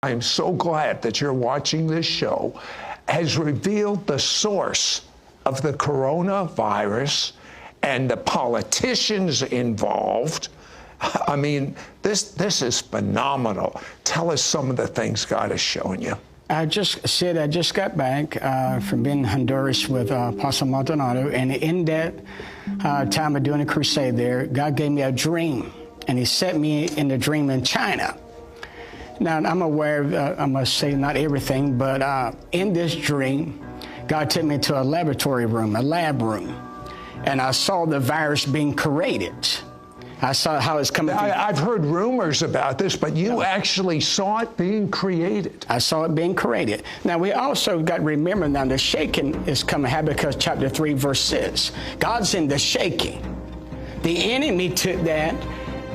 I'm so glad that you're watching this show, has revealed the source of the coronavirus and the politicians involved. I mean, this is phenomenal. Tell us some of the things God has shown you. I just got back from being in Honduras with Apostle Maldonado, and in that time of doing a crusade there, God gave me a dream, and he set me in the dream in China. Now, I'm aware of, I must say, not everything, but in this dream, God took me to a laboratory room, a lab room, and I saw the virus being created. I saw how it's coming. I've heard rumors about this, but you actually saw it being created. I saw it being created. Now, we also got to remember now the shaking is coming. Habakkuk chapter 3, verse 6. God's in the shaking. The enemy took that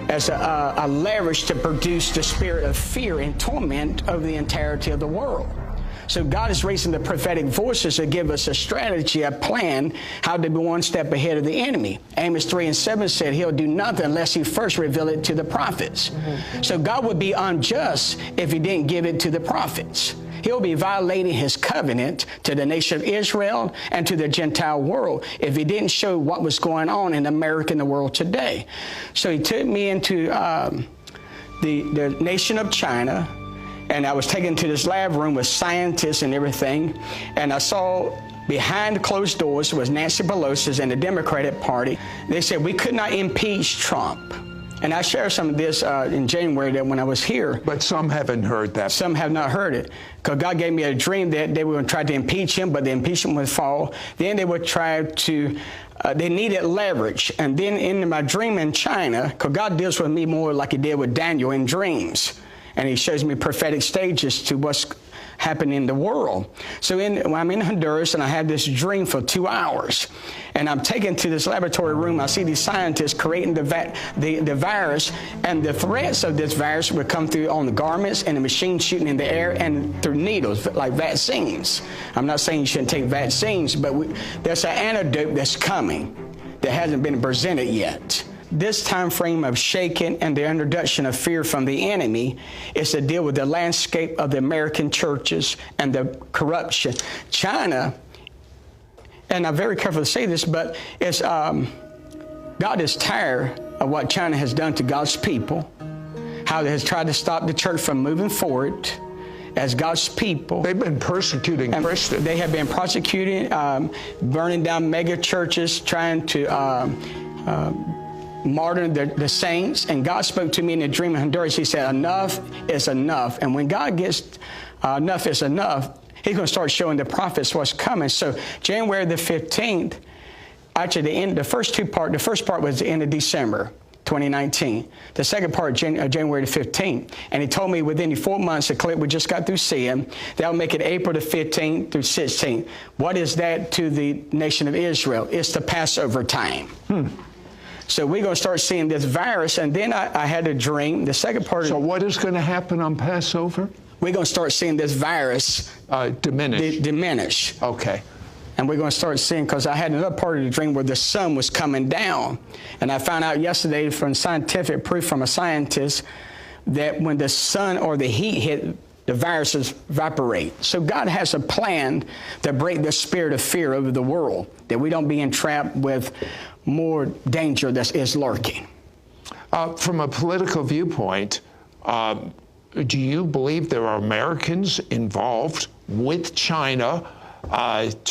as a leverage to produce the spirit of fear and torment of the entirety of the world. So God is raising the prophetic voices to give us a strategy, a plan, how to be one step ahead of the enemy. Amos 3:7 said he'll do nothing unless he first reveal it to the prophets. So God would be unjust if he didn't give it to the prophets. He'll be violating his covenant to the nation of Israel and to the Gentile world if he didn't show what was going on in America and the world today. So he took me into the nation of China, and I was taken to this lab room with scientists and everything, and I saw behind closed doors was Nancy Pelosi and the Democratic Party. They said we could not impeach Trump. And I shared some of this in January that when I was here. But some haven't heard that. Some have not heard it. Because God gave me a dream that they were going to try to impeach him, but the impeachment would fall. Then they would try to, they needed leverage. And then in my dream in China, because God deals with me more like he did with Daniel in dreams. And he shows me prophetic stages to what's happening in the world. So I'm in Honduras, and I had this dream for 2 hours. And I'm taken to this laboratory room. I see these scientists creating the virus, and the threats of this virus would come through on the garments and the machine shooting in the air and through needles, like vaccines. I'm not saying you shouldn't take vaccines, but there's an antidote that's coming that hasn't been presented yet. This time frame of shaking and the introduction of fear from the enemy is to deal with the landscape of the American churches and the corruption. China, and I'm very careful to say this, but it's, God is tired of what China has done to God's people, how it has tried to stop the church from moving forward as God's people. They've been persecuting Christians. They have been prosecuting, burning down mega churches, trying to martyr the saints. And God spoke to me in a dream in Honduras. He said, enough is enough. And when God gets enough is enough, he's going to start showing the prophets what's coming. So January the 15th, actually the first part was the end of December 2019. The second part, January the 15th. And he told me within the 4 months, the clip we just got through seeing, that'll make it April the 15th through 16th. What is that to the nation of Israel? It's the Passover time. So we're going to start seeing this virus. And then I had a dream. The second part. So what is going to happen on Passover? We're going to start seeing this virus diminish. Okay. And we're going to start seeing, because I had another part of the dream where the sun was coming down. And I found out yesterday from scientific proof from a scientist that when the sun or the heat hit, the viruses evaporate. So God has a plan to break the spirit of fear over the world, that we don't be entrapped with more danger that is lurking. From a political viewpoint, do you believe there are Americans involved with China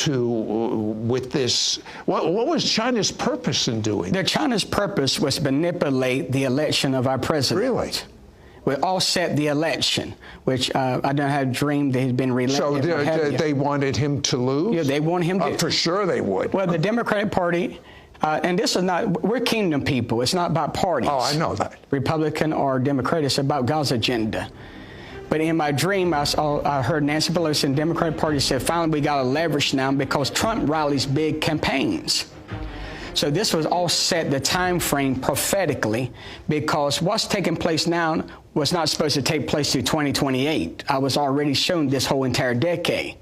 with this? What was China's purpose in doing? China's purpose was to manipulate the election of our president. Really? We all set the election, which I don't have dreamed that he'd been reelected. So they wanted him to lose? Yeah, they want him to. For sure they would. Well, the Democratic Party, and this is not, we're kingdom people. It's not about parties. Oh, I know that. Republican or Democrat, it's about God's agenda. But in my dream, I heard Nancy Pelosi and the Democratic Party said, finally, we got a leverage now because Trump rallies big campaigns. So this was all set, the time frame prophetically, because what's taking place now was not supposed to take place through 2028. I was already shown this whole entire decade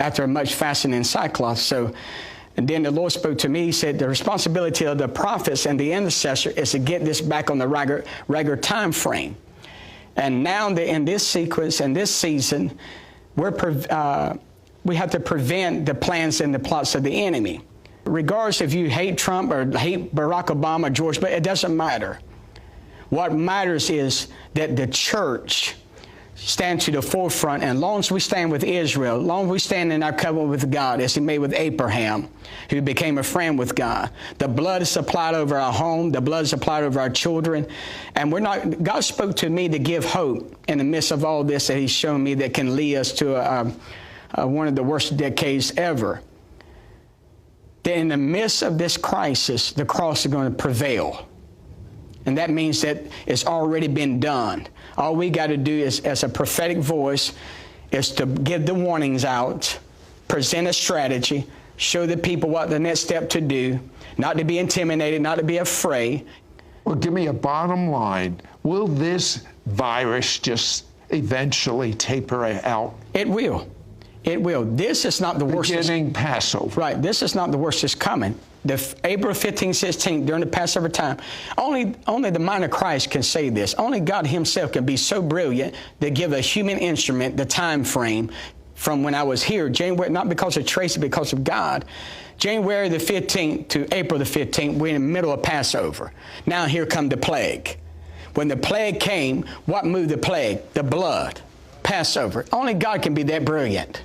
after much fasting and sackcloth. So, and then the Lord spoke to me. He said, the responsibility of the prophets and the intercessor is to get this back on the regular time frame. And now in this sequence, in this season, we have to prevent the plans and the plots of the enemy. Regardless if you hate Trump or hate Barack Obama, George Bush, it doesn't matter. What matters is that the church stand to the forefront, and as long as we stand with Israel, as long as we stand in our covenant with God, as he made with Abraham, who became a friend with God, the blood is applied over our home, the blood is applied over our children, and God spoke to me to give hope in the midst of all this that he's shown me that can lead us to one of the worst decades ever. That in the midst of this crisis, the cross is going to prevail. And that means that it's already been done. All we got to do is, as a prophetic voice, is to give the warnings out, present a strategy, show the people what the next step to do, not to be intimidated, not to be afraid. Well, give me a bottom line. Will this virus just eventually taper out? It will. It will. This is not the worst. Beginning Passover. Right. This is not the worst that's coming. April 15, 16, during the Passover time, only the mind of Christ can say this. Only God himself can be so brilliant to give a human instrument the time frame from when I was here, January, not because of Tracy, because of God. January the 15th to April the 15th, we're in the middle of Passover. Now here come the plague. When the plague came, what moved the plague? The blood. Passover. Only God can be that brilliant.